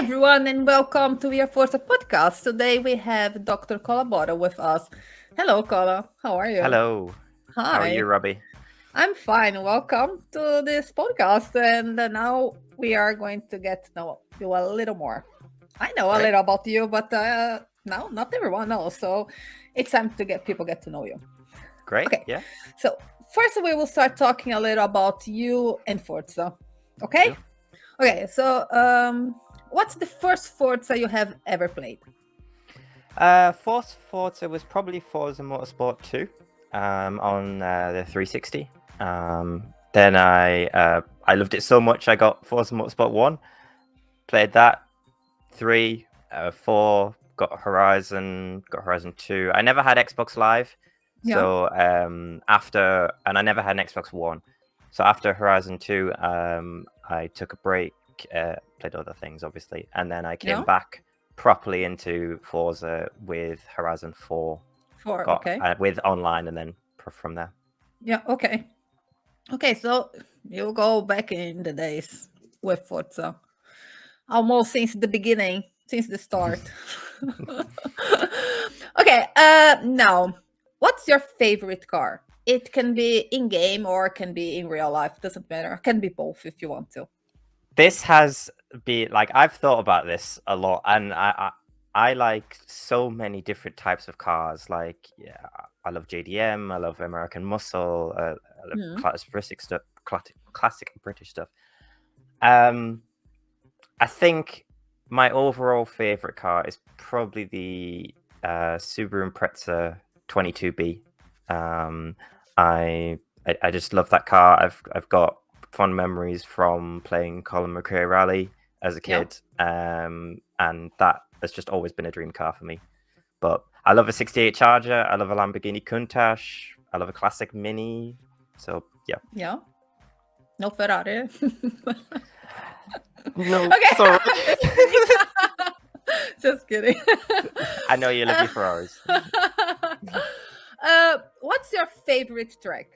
everyone, and welcome to Are Forza podcast. Today we have Dr. Colabottle with us. Hello, Cola. How are you? Hello. How are you, Hi. Robbie? I'm fine. Welcome to this podcast. And now we are going to get to know you a little more. I know a Great. little about you, but now not everyone knows. So it's time to get to know you. Great. Okay. Yeah. So first we will start talking a little about you and Forza. Okay? Sure. Okay. So what's the first Forza you have ever played? Forza was probably Forza Motorsport 2 on the 360. Then I loved it so much I got Forza Motorsport 1, played that, 3, 4, got Horizon 2. I never had Xbox Live. Yeah. So and I never had an Xbox One. So after Horizon 2, I took a break, played other things obviously, and then I came Yeah. back properly into Forza with Horizon 4. Okay. With online, and then from there. Yeah, okay. Okay, so you go back in the days with Forza. Almost since the beginning, since the start. Okay, now, what's your favorite car? It can be in game or can be in real life, doesn't matter. Can be both if you want to. This has been like, I've thought about this a lot, and I like so many different types of cars. Like, yeah, I love JDM, I love American Muscle, I love Hmm. classic stuff, classic British stuff. I think my overall favorite car is probably the Subaru Impreza 22B. I just love that car. I've got fond memories from playing Colin McRae Rally as a Yeah. kid, and that has just always been a dream car for me. But I love a 68 Charger. I love a Lamborghini Countach. I love a classic Mini. So yeah. Yeah. No Ferrari. No, Okay. sorry. Just kidding. I know you love your Ferraris. What's your favorite track?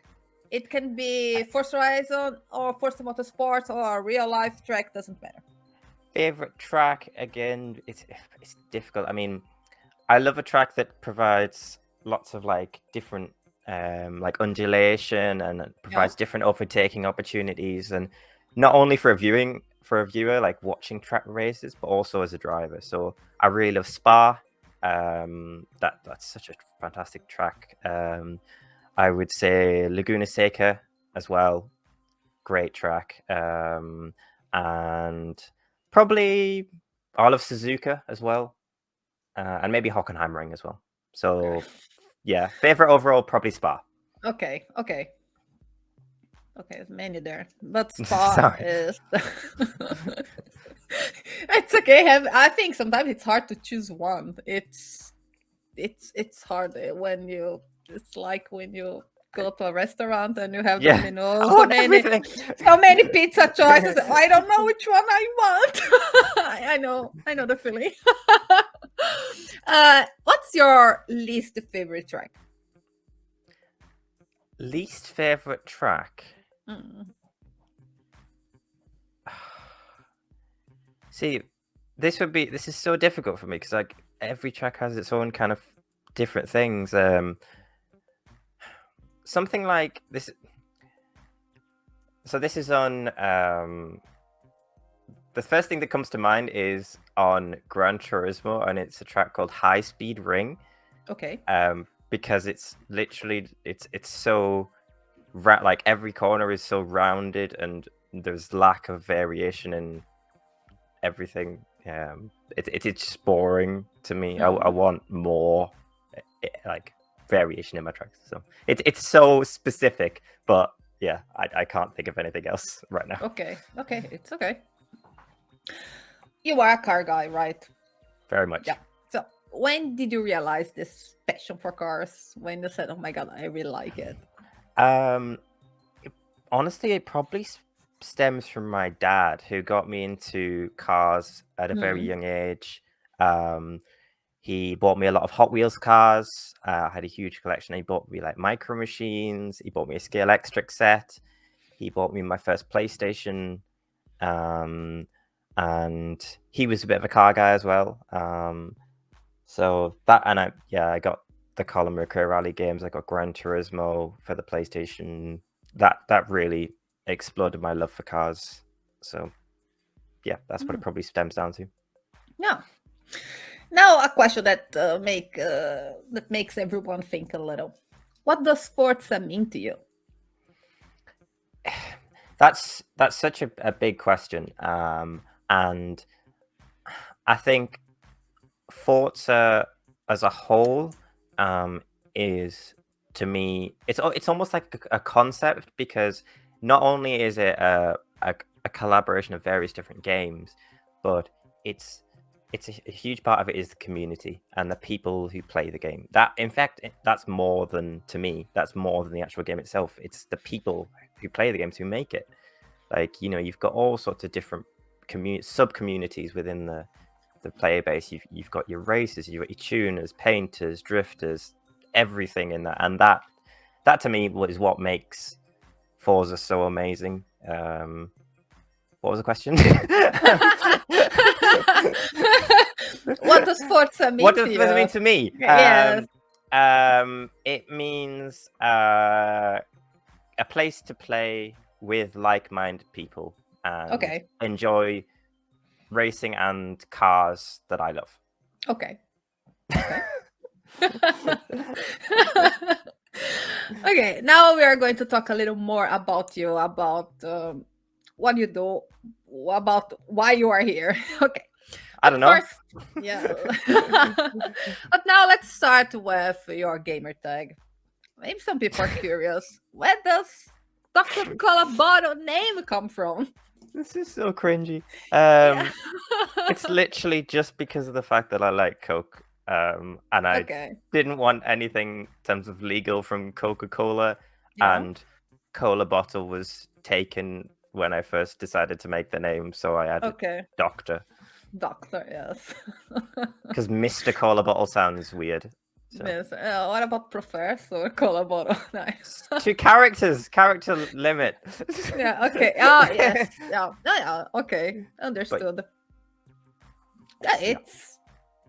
It can be Forza Horizon or Forza Motorsport or a real life track, doesn't matter. Favorite track, again, it's difficult. I mean, I love a track that provides lots of like different like undulation, and it provides different overtaking opportunities, and not only for a viewer like watching track races, but also as a driver. So I really love Spa. That's such a fantastic track. I would say Laguna Seca as well, great track. And probably all of Suzuka as well, and maybe Hockenheimring as well. So yeah, favorite overall probably Spa. Okay. There's many there, but Spa Sorry. is. It's okay. I think sometimes it's hard to choose one. It's hard when you. It's like when you go to a restaurant and you have the Yeah, menu, I so want many everything. so many pizza choices. I don't know which one I want. I know the feeling. What's your least favorite track? Least favorite track. Mm. See, this is so difficult for me because like every track has its own kind of different things. Something like this. So this is on. The first thing that comes to mind is on Gran Turismo, and it's a track called High Speed Ring. Okay. Because it's literally it's so like every corner is so rounded, and there's lack of variation in everything. It's just boring to me. I want more like variation in my tracks. So it's so specific, but yeah, I can't think of anything else right now. Okay, it's okay. You are a car guy, right? Very much. Yeah. So when did you realize this passion for cars? When you said, "Oh my god, I really like it." Honestly, it probably stems from my dad, who got me into cars at a very young age. He bought me a lot of Hot Wheels cars. I had a huge collection. He bought me like Micro Machines. He bought me a Scale Electric set. He bought me my first PlayStation. and he was a bit of a car guy as well. So that, and I got the Colin McRae Rally games. I got Gran Turismo for the PlayStation. That really exploded my love for cars. So yeah, that's what it probably stems down to. Yeah. Now a question that makes everyone think a little. What does Forza mean to you? That's such a big question, and I think Forza as a whole is, to me, it's almost like a concept, because not only is it a collaboration of various different games, but it's a huge part of it is the community and the people who play the game. That, in fact, that's more than, to me, that's more than the actual game itself. It's the people who play the games who make it. Like, you've got all sorts of different sub communities within the player base. You've got your racers, you've got your tuners, painters, drifters, everything in that, and that to me is what makes Forza so amazing. What was the question? What does Forza mean? What does Forza mean to me? Yes. It means a place to play with like-minded people and enjoy racing and cars that I love. Okay. Okay, now we are going to talk a little more about you, about what you do, about why you are here. Okay. I don't know. First, yeah. But now let's start with your gamer tag. Maybe some people are curious. Where does Drcolabottle name come from? This is so cringy. It's literally just because of the fact that I like Coke. And I didn't want anything in terms of legal from Coca-Cola, and Cola Bottle was taken when I first decided to make the name, so I added Doctor. Doctor, yes. Because Mr. Cola Bottle sounds weird. So. Yes. What about Professor Cola Bottle? Nice. 2 characters, character limit. Yeah. Okay. Oh yes. Yeah. Oh, yeah. Okay. Understood. But,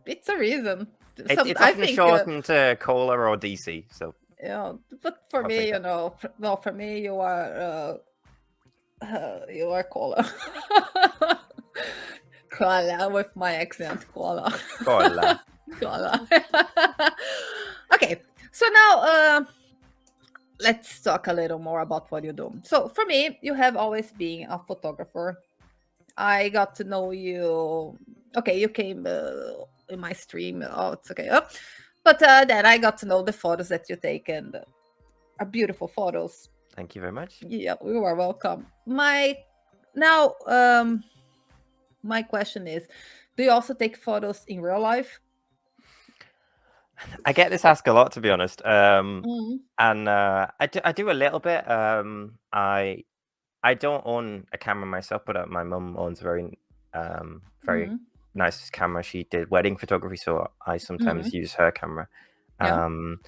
it's a reason. It's often shortened to Cola or DC. So yeah, but for me, for me, you are Cola. Cola with my accent, Cola. Cola. Cola. Okay, so now let's talk a little more about what you do. So for me, you have always been a photographer. I got to know you. Okay, you came in my stream. Oh, it's okay. But then I got to know the photos that you take, and are beautiful photos. Thank you very much. Yeah, you are welcome. My question is, do you also take photos in real life? I get this asked a lot, to be honest. And I do a little bit. I don't own a camera myself, but my mum owns a very nice camera. She did wedding photography, so I sometimes use her camera. And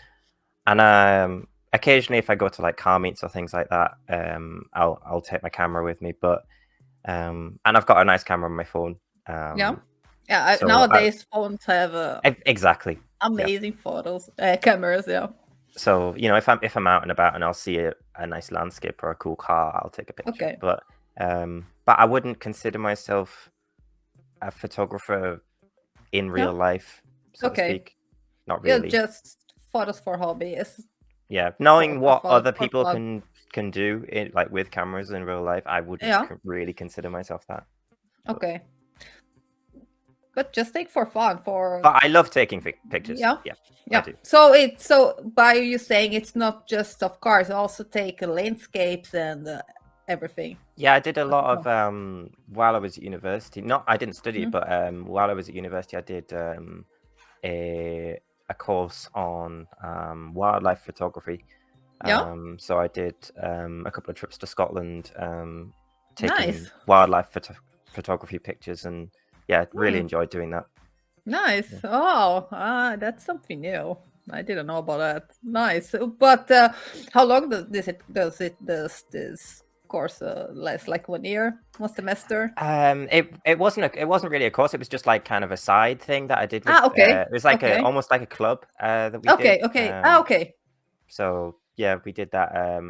occasionally, if I go to like car meets or things like that, I'll take my camera with me. But and I've got a nice camera on my phone. So nowadays phones have exactly amazing photos, cameras. Yeah. So if I'm out and about and I'll see a nice landscape or a cool car, I'll take a picture. Okay. But I wouldn't consider myself a photographer in real life, so to speak. Not really. Yeah, just photos for hobbies. Yeah, knowing what other people can do like with cameras in real life, I wouldn't really consider myself that. Okay. But just take for fun. But I love taking pictures. Yeah. I do. So by you saying it's not just of cars, also take landscapes and everything. Yeah, I did a lot of while I was at university. I didn't study it, but while I was at university, I did a course on wildlife photography. So I did a couple of trips to Scotland, taking wildlife photography pictures, and really enjoyed doing that. Nice. Oh, that's something new. I didn't know about that. Nice. But how long does this course lasts like 1 year, 1 semester? It wasn't really a course. It was just like kind of a side thing that I did with. Okay. It was like Okay. almost like a club that we Okay. did. Okay. Okay. So yeah, we did that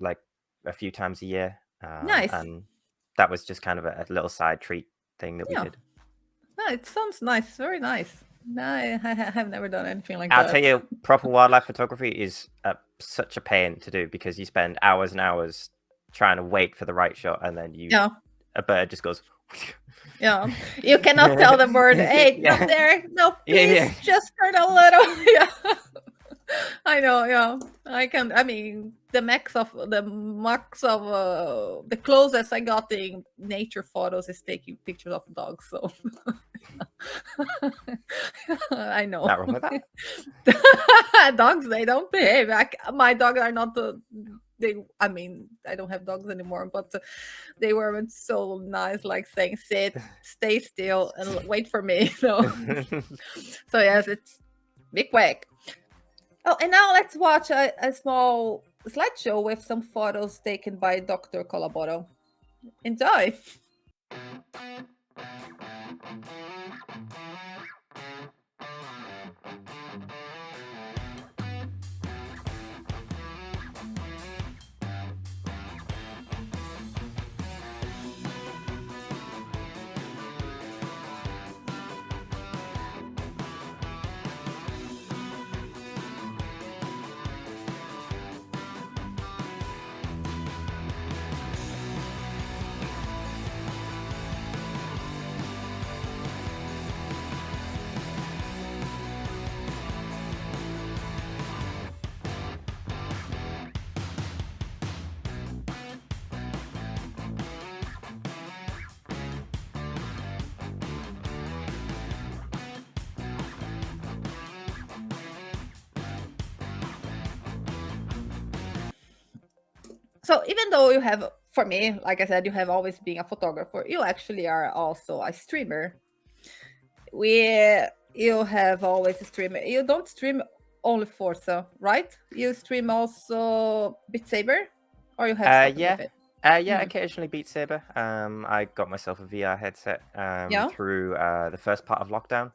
like a few times a year, Nice. and that was just kind of a little side treat thing that we did. No, it sounds nice. Very nice. No, I have never done anything like I'll that. tell you, proper wildlife photography is such a pain to do because you spend hours and hours trying to wait for the right shot, and then a bird just goes. Yeah, you cannot tell the bird, "Hey, Yeah. not there. No, please, Yeah. just turn a little." Yeah, I know. Yeah, I can. I mean, the max of the closest I got in nature photos is taking pictures of dogs. So I know. Not wrong with that. Dogs, they don't behave. My dogs are not I mean, I don't have dogs anymore, but they weren't so nice, like saying, sit, stay still, and wait for me. So yes, it's be quick. Oh, and now let's watch a small slideshow with some photos taken by Dr. Drcolabottle. Enjoy. So even though you have, for me, like I said, you have always been a photographer, you actually are also a streamer. You have always streamed. You don't stream only Forza, right? You stream also Beat Saber, or you have stopped with it? Occasionally Beat Saber. I got myself a VR headset through the first part of lockdown.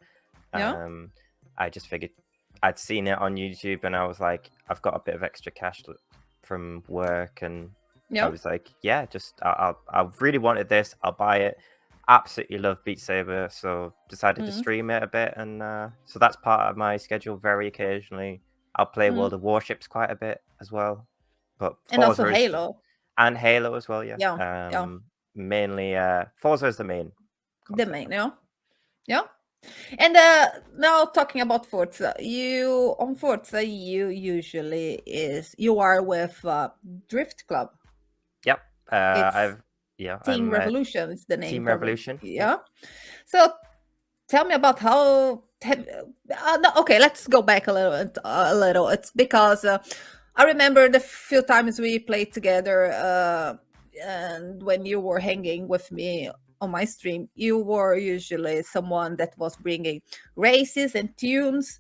I just figured I'd seen it on YouTube, and I was like, I've got a bit of extra cash from work, and I was like, yeah, just I really wanted this. I'll buy it. Absolutely love Beat Saber, so decided to stream it a bit, and so that's part of my schedule. Very occasionally, I'll play World of Warships quite a bit as well, but and also Halo and Halo as well. Mainly Forza is the main. Concept. Yeah. And now talking about Forza, you usually you are with Drift Club. Yep. Team Revolution is the name. Team Revolution. Yeah. So tell me about how. Okay, let's go back a little. It's because I remember the few times we played together, and when you were hanging with me on my stream, you were usually someone that was bringing races and tunes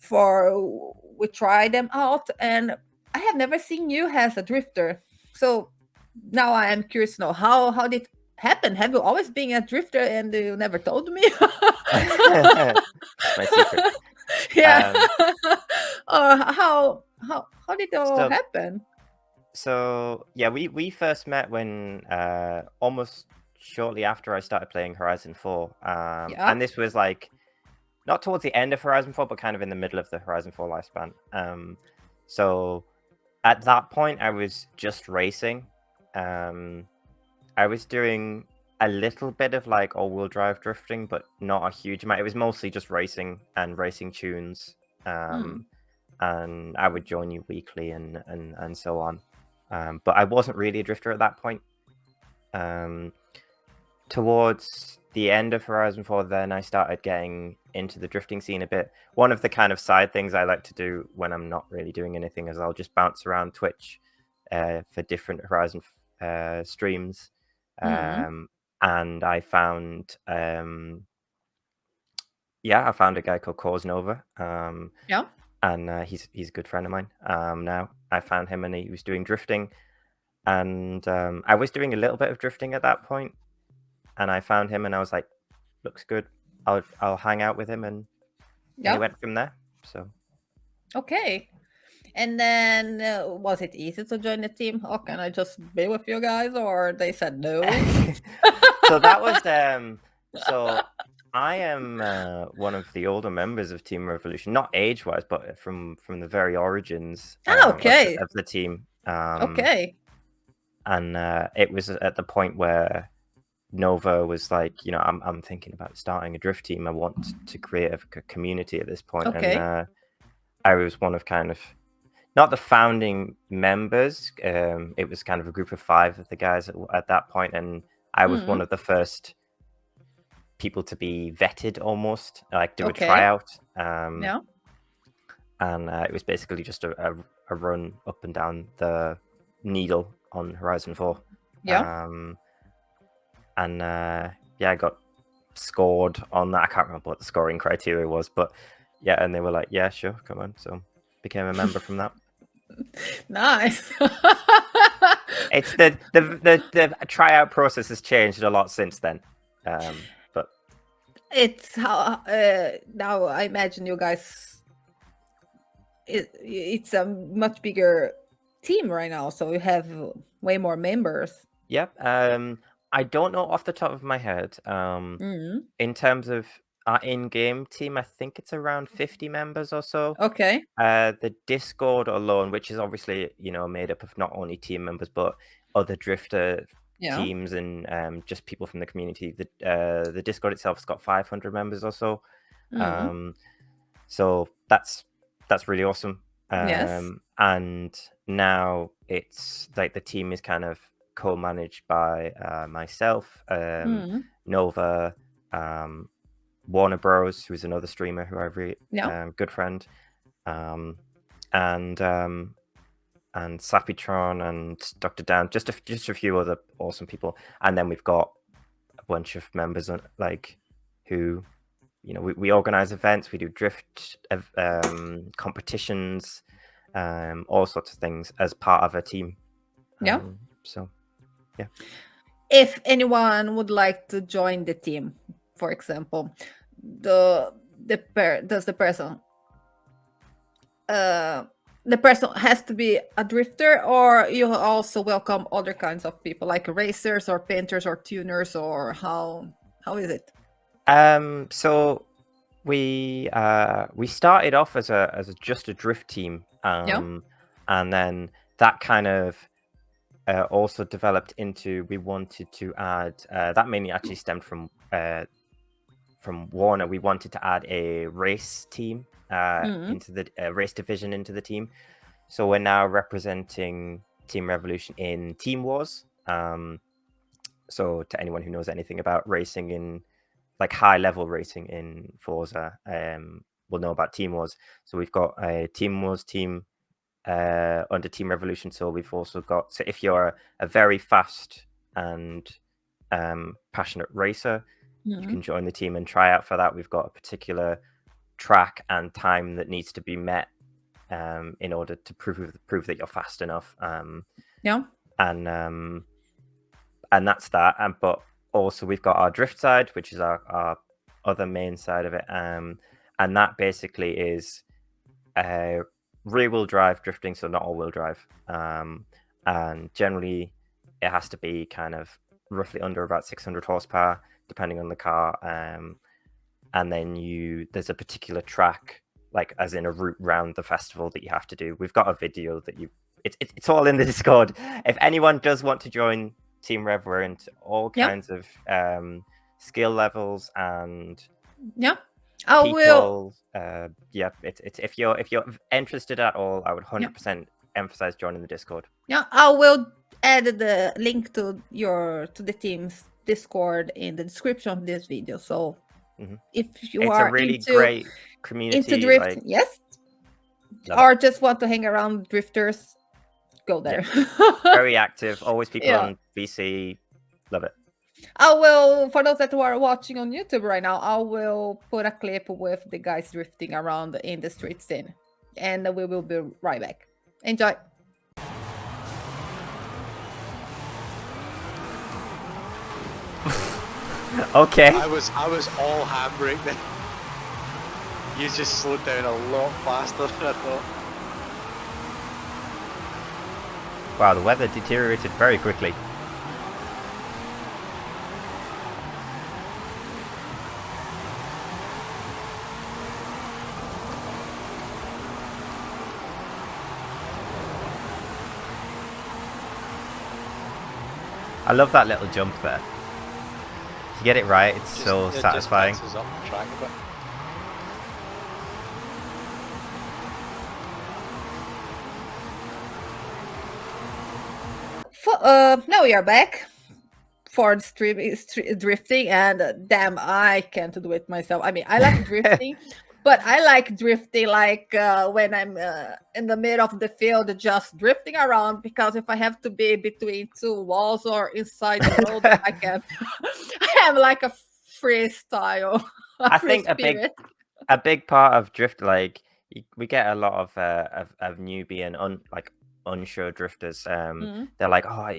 we try them out, and I have never seen you as a drifter. So now I am curious to know how did it happen? Have you always been a drifter and you never told me? My secret. Yeah. Or how did it all happen? So yeah, we first met when almost shortly after I started playing Horizon 4. And this was like not towards the end of Horizon 4, but kind of in the middle of the Horizon 4 lifespan. So at that point, I was just racing. I was doing a little bit of like all-wheel drive drifting, but not a huge amount. It was mostly just racing and racing tunes. And I would join you weekly and so on. But I wasn't really a drifter at that point. Towards the end of Horizon 4, then I started getting into the drifting scene a bit. One of the kind of side things I like to do when I'm not really doing anything is I'll just bounce around Twitch for different Horizon streams. And I found I found a guy called Cause Nova. And he's a good friend of mine now. I found him and he was doing drifting. and I was doing a little bit of drifting at that point, and I found him, and I was like, "Looks good. I'll hang out with him," and it went from there. So Okay. And then was it easy to join the team? Oh, can I just be with you guys? Or they said no? so that was so I am one of the older members of Team Revolution, not age-wise, but from the very origins Okay. of the team. Okay. And it was at the point where Nova was like, I'm thinking about starting a drift team. I want to create a community at this point. Okay. And I was one of kind of, not the founding members. It was kind of a group of 5 of the guys at that point, and I was one of the first people to be vetted, almost like do a tryout. Yeah. And it was basically just a run up and down the needle on Horizon 4. Yeah. And yeah, I got scored on that. I can't remember what the scoring criteria was, but yeah, and they were like, "Yeah, sure, come on." So became a member from that. Nice. It's the tryout process has changed a lot since then, but it's how now I imagine you guys. It's a much bigger team right now, so you have way more members. Yep. I don't know off the top of my head. In terms of our in-game team, I think it's around 50 members or so. Okay. The Discord alone, which is obviously made up of not only team members but other drifter teams and just people from the community. The Discord itself has got 500 members or so. So that's really awesome. Yes. And now it's like the team is kind of co-managed by myself, Nova, Warner Bros, who's another streamer who I've really good friend, and Sappytron and Dr. Dan, just a few other awesome people, and then we've got a bunch of members like who we organize events, we do drift competitions, all sorts of things as part of a team. So yeah, if anyone would like to join the team, for example, does the person the person has to be a drifter, or you also welcome other kinds of people like racers or painters or tuners, or how is it? So we started off as just a drift team, and then that kind of also developed into, we wanted to add that mainly actually stemmed from Warner. We wanted to add a race team into the race division into the team. So we're now representing Team Revolution in Team Wars. So to anyone who knows anything about racing in like high level racing in Forza, will know about Team Wars. So we've got a Team Wars team under Team Revolution. So we've also got, so if you're a very fast and passionate racer, you can join the team and try out for that. We've got a particular track and time that needs to be met in order to prove that you're fast enough. And that's that. But also we've got our drift side, which is our other main side of it, and that basically is rear-wheel drive drifting, so not all-wheel drive, and generally it has to be kind of roughly under about 600 horsepower depending on the car, and then there's a particular track, like as in a route round the festival, that you have to do. We've got a video that it's all in the Discord. If anyone does want to join Team Rev, we're into all kinds of skill levels and I will. It's if you're interested at all, I would 100% emphasize joining the Discord. I will add the link to the team's Discord in the description of this video. So if you are a really great community into drifting, or just want to hang around drifters, go there. Very active, always people on VC. Love it. I will, for those that are watching on YouTube right now, I will put a clip with the guys drifting around in the street scene, and we will be right back. Enjoy. Okay. I was all handbrake then. You just slowed down a lot faster than I thought. Wow, the weather deteriorated very quickly. I love that little jump there. If you get it right, it's so satisfying. Just mixes up the track a bit. Now we are back for drifting, and damn, I can't do it myself. I mean, I like drifting, but I like drifting like when I'm in the middle of the field, just drifting around. Because if I have to be between two walls or inside the road, I can't. I am like a freestyle. I think a big part of drift, like we get a lot of newbie and unsure drifters. They're like, oh,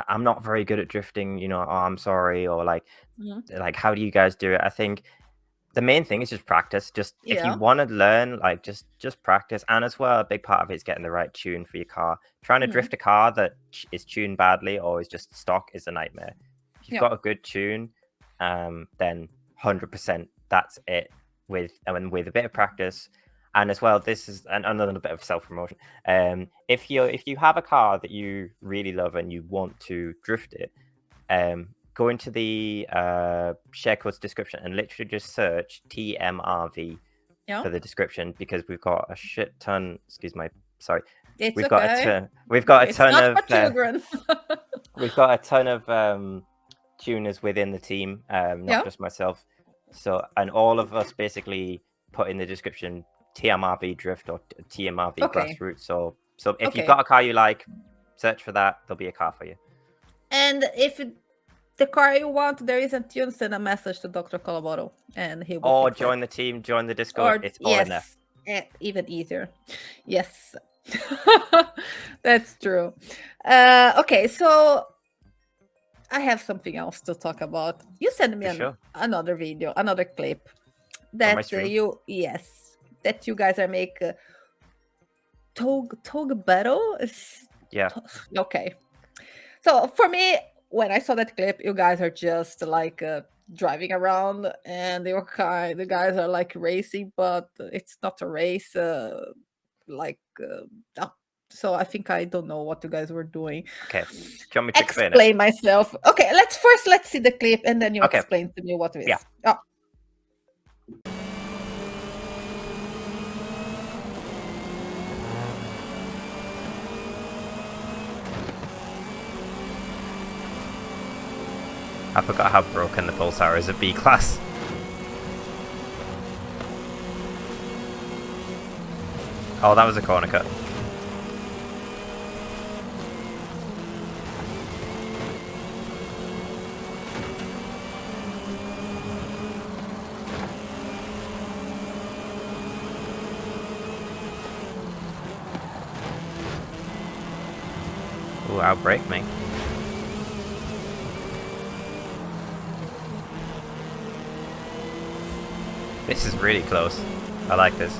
I'm not very good at drifting. You know, oh, I'm sorry, or like how do you guys do it? I think the main thing is just practice. Just if you want to learn, like just practice. And as well, a big part of it is getting the right tune for your car. Trying to drift a car that is tuned badly or is just stock is a nightmare. If you've got a good tune, then 100% that's it. With a bit of practice, and as well, this is another bit of self-promotion. If you have a car that you really love and you want to drift it, go into the share codes description and literally just search TMRV for the description, because we've got a shit ton. Excuse my sorry. We've got a ton of tuners within the team, not just myself. So, and all of us basically put in the description TMRV drift or TMRV grassroots. So if you've got a car you like, search for that. There'll be a car for you. And if the car you want, there is a tune, send a message to Drcolabottle and he will. Or join the team, join the Discord. It's all in there. Even easier. Yes, that's true. Okay, so I have something else to talk about. You sent me another video, another clip that that you guys are make tog battle. Yeah. Okay. So for me, when I saw that clip, you guys are just like driving around, and the guys are like racing, but it's not a race. So I think I don't know what you guys were doing. Okay. Do you want me to explain myself? Okay, let's see the clip, and then you explain to me what it is. Yeah. Oh. I forgot how broken the Pulsar is at B class. Oh, that was a corner cut. Ooh, outbrake me. This is really close. I like this.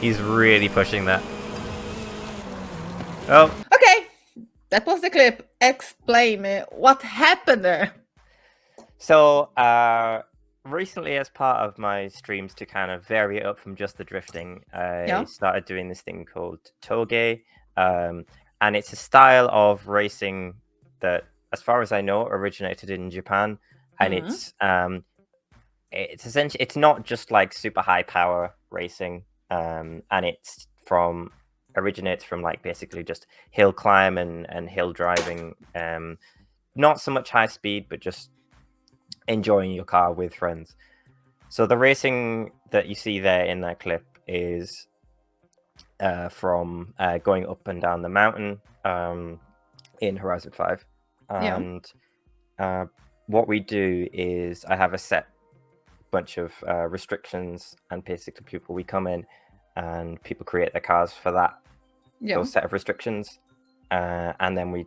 He's really pushing that. Oh. Okay, that was the clip. Explain me what happened there. So, recently, as part of my streams to kind of vary it up from just the drifting, I started doing this thing called toge, and it's a style of racing that, as far as I know, originated in Japan, and it's essentially, it's not just like super high power racing, and it's originates from like basically just hill climb and hill driving, not so much high speed, but just enjoying your car with friends. So the racing that you see there in that clip is from going up and down the mountain in Horizon 5. And what we do is I have a set bunch of restrictions, and basically we come in and people create their cars for that those set of restrictions, and then we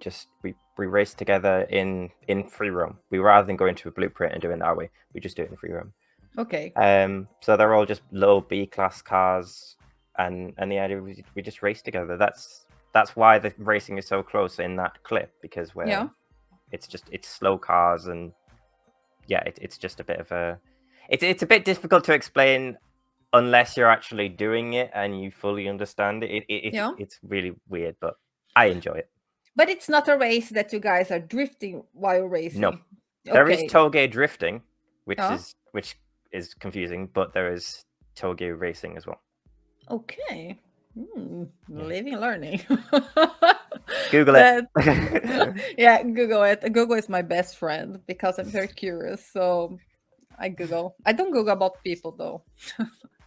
raced together in free roam. We rather than going to a blueprint and doing it that way, we just do it in free roam. Okay. So they're all just low B-class cars, and the idea was we just race together. That's why the racing is so close in that clip, because it's slow cars, and it's just a bit of a it's a bit difficult to explain unless you're actually doing it and you fully understand it. It's really weird, but I enjoy it. But it's not a race that you guys are drifting while racing. No, there is toge drifting, which is confusing, but there is toge racing as well. Okay. Living learning. Google it. Yeah, Google it. Google is my best friend because I'm very curious. So I Google. I don't Google about people though.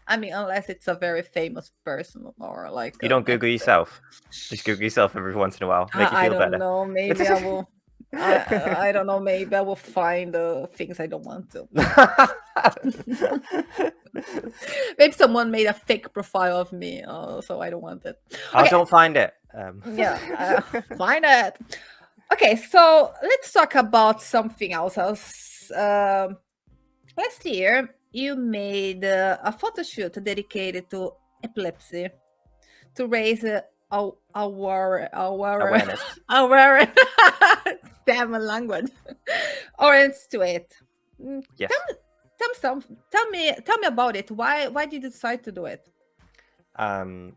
I mean, unless it's a very famous person or like. You don't Google yourself. Just Google yourself every once in a while. Make you feel better. I don't know. Maybe I will. I don't know. Maybe I will find things I don't want to. Maybe someone made a fake profile of me, so I don't want it. Okay. Don't find it. Find it. Okay, so let's talk about something else. Last year, you made a photo shoot dedicated to epilepsy to raise awareness. Damn language. Awareness to it. Yes. Tell me about it. Why did you decide to do it?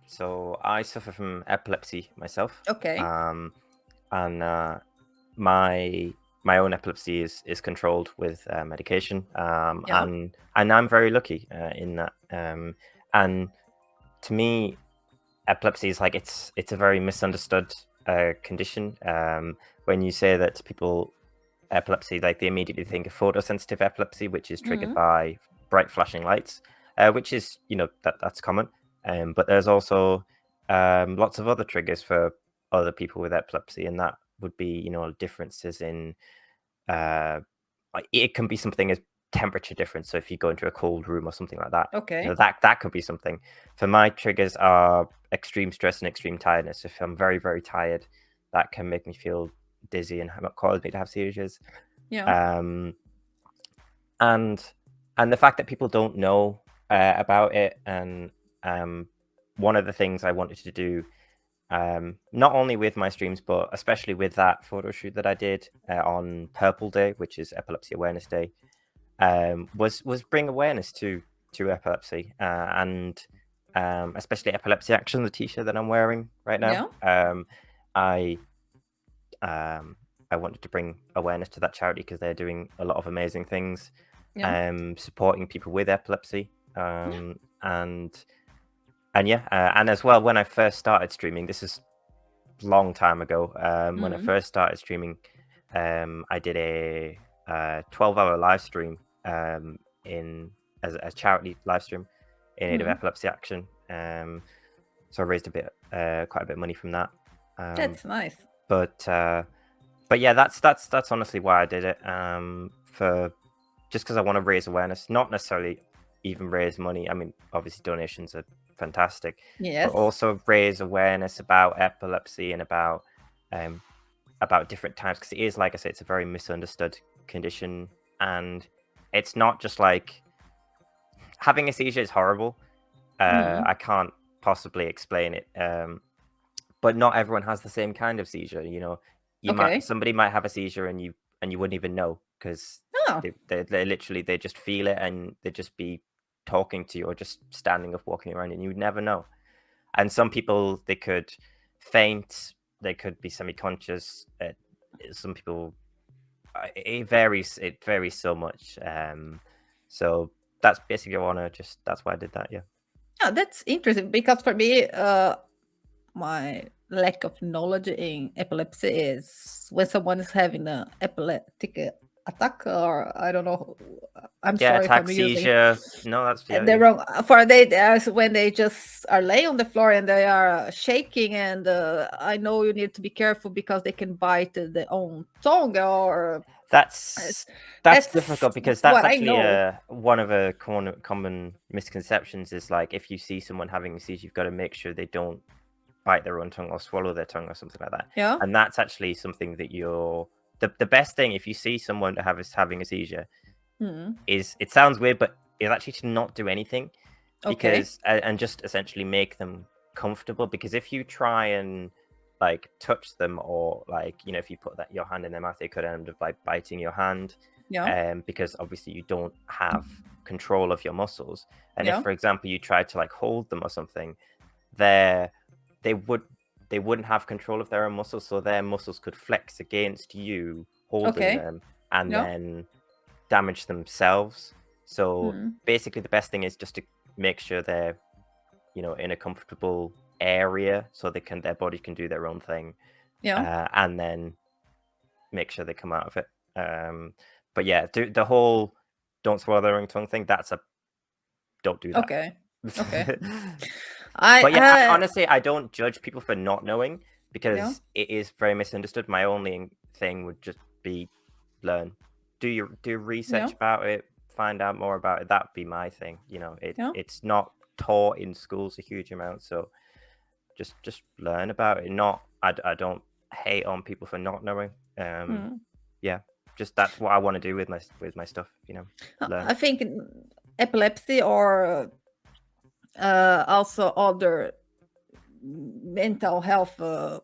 So I suffer from epilepsy myself. Okay. And my own epilepsy is controlled with medication. And I'm very lucky in that. And to me, epilepsy is like it's a very misunderstood condition. When you say that to people, epilepsy, like they immediately think of photosensitive epilepsy, which is triggered by bright flashing lights, which is that's common. But there's also lots of other triggers for other people with epilepsy, and that would be differences in it can be something as temperature difference. So if you go into a cold room or something like that, okay, that could be something. For my triggers are extreme stress and extreme tiredness. If I'm very, very tired, that can make me feel dizzy and cause me to have seizures. And the fact that people don't know about it, and one of the things I wanted to do, not only with my streams, but especially with that photo shoot that I did on Purple Day, which is Epilepsy Awareness Day, was bring awareness to epilepsy, and especially Epilepsy Action, the t-shirt that I'm wearing right now. I wanted to bring awareness to that charity because they're doing a lot of amazing things, supporting people with epilepsy, and as well, when I first started streaming, this is a long time ago, when I first started streaming, I did a 12-hour live stream as a charity live stream in aid of Epilepsy Action. So I raised quite a bit of money from that. That's nice. But yeah, that's honestly why I did it. Just because I want to raise awareness, not necessarily even raise money. I mean, obviously donations are fantastic. Yes. But also raise awareness about epilepsy and about different types, because it is, like I said, it's a very misunderstood condition, and it's not just like having a seizure is horrible. I can't possibly explain it. But not everyone has the same kind of seizure. Somebody might have a seizure and you wouldn't even know, because they literally just feel it, and they just be talking to you or just standing up, walking around, and you would never know. And some people, they could faint, they could be semi-conscious. Some people, it varies so much. So that's basically that's why I did that. Yeah, that's interesting, because for me, my lack of knowledge in epilepsy is when someone is having an epileptic attack, or I don't know. I'm sorry attack, if I'm seizure. No, that's the wrong. For when they just are laying on the floor and they are shaking, and I know you need to be careful because they can bite their own tongue, or that's difficult, because that's actually one of the common misconceptions is, like, if you see someone having a seizure, you've got to make sure they don't bite their own tongue or swallow their tongue or something like that. Yeah. And that's actually something that the best thing if you see someone having a seizure is, it sounds weird, but it's actually to not do anything, because and just essentially make them comfortable. Because if you try and like touch them, or like, you know, if you put your hand in their mouth, they could end up like biting your hand. Because obviously you don't have control of your muscles. And if, for example, you tried to like hold them or something, they wouldn't have control of their own muscles, so their muscles could flex against you holding them, and then damage themselves. So basically the best thing is just to make sure they're, you know, in a comfortable area, so their body can do their own thing, and then make sure they come out of it. But yeah, the whole don't swallow their own tongue thing, don't do that. Okay. But yeah, honestly, I don't judge people for not knowing, because it is very misunderstood. My only thing would just be learn, do research about it, find out more about it. That'd be my thing. You know, it's not taught in schools a huge amount, so just learn about it. I don't hate on people for not knowing. Yeah, just that's what I want to do with my stuff, you know. Learn. I think epilepsy or also other mental health or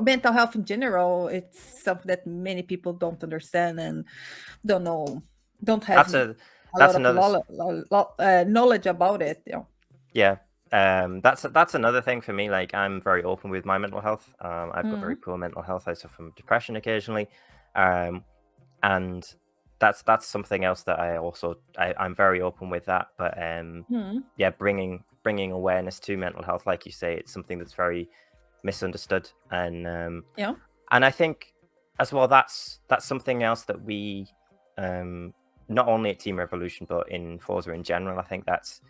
mental health in general, it's something that many people don't understand and don't know, don't have knowledge about it. That's another thing for me. Like, I'm very open with my mental health. I've got very poor mental health. I suffer from depression occasionally, and that's something else that I'm very open with that. But bringing awareness to mental health, like you say, it's something that's very misunderstood, and and I think as well that's something else that we not only at Team Revolution but in Forza in general, I think that's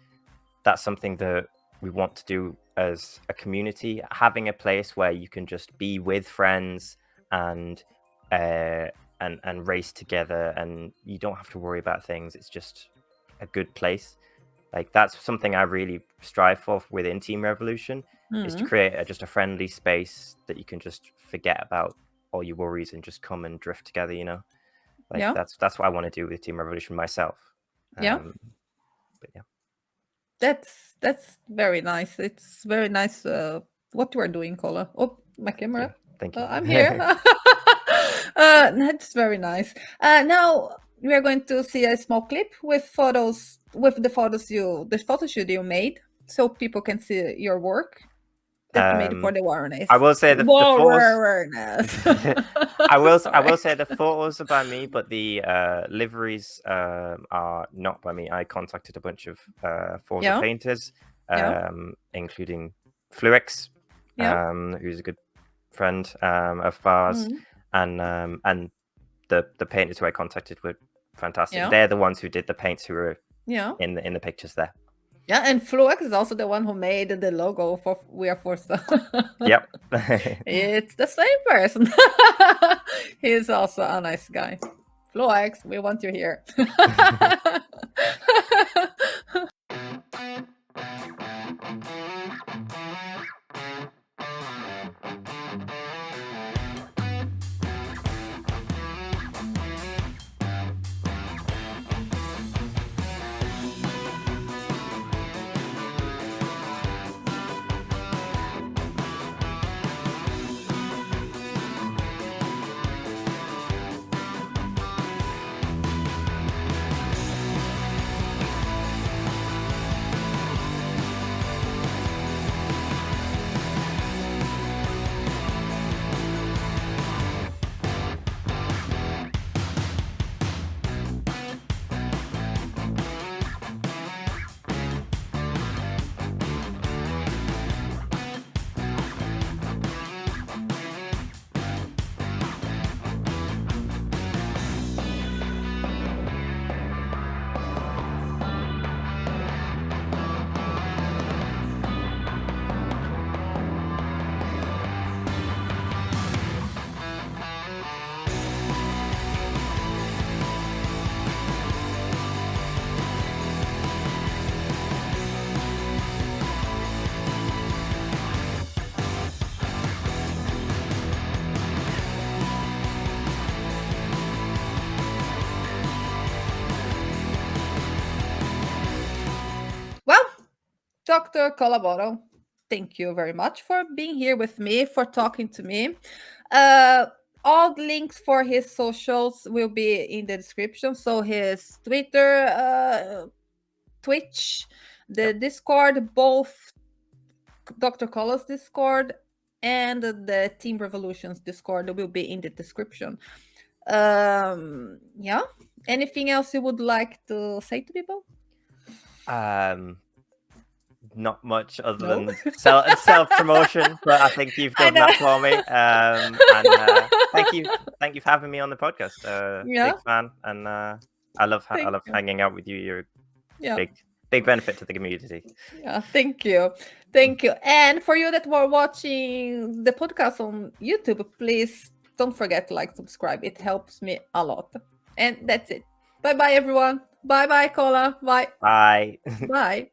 something that we want to do as a community, having a place where you can just be with friends and race together, and you don't have to worry about things. It's just a good place. Like, that's something I really strive for within Team Revolution, is to create just a friendly space that you can just forget about all your worries and just come and drift together, you know. Like, that's what I want to do with Team Revolution myself. But yeah, that's very nice. It's very nice what you are doing, Kola. Oh, my camera. Thank you. I'm here. That's very nice. Now we are going to see a small clip with photos, with the photo shoot you made, so people can see your work that you made for the awareness. I will say the awareness. I will say the photos are by me, but the liveries are not by me. I contacted a bunch of Forza painters, including Fluix, who's a good friend of ours, and the painters who I contacted were fantastic. They're the ones who did the paints who were in the pictures there. Yeah, and Fluix is also the one who made the logo for We Are Forza. Yep. It's the same person. He's also a nice guy. Fluix, we want you here. Dr. Drcolabottle, thank you very much for being here with me, for talking to me. All links for his socials will be in the description. So his Twitter, Twitch, the Discord, both Dr. Colla's Discord and the Team Revolution's Discord will be in the description. Yeah. Anything else you would like to say to people? Not much other No? than self promotion, but I think you've done that for me. And thank you for having me on the podcast. Yeah. Big fan, and I love you. hanging out with you. You're Yeah. big benefit to the community. Yeah, thank you. Thank you. And for you that were watching the podcast on YouTube, please don't forget to like, subscribe. It helps me a lot. And that's it. Bye bye, everyone. Bye bye, Cola. Bye. Bye. Bye.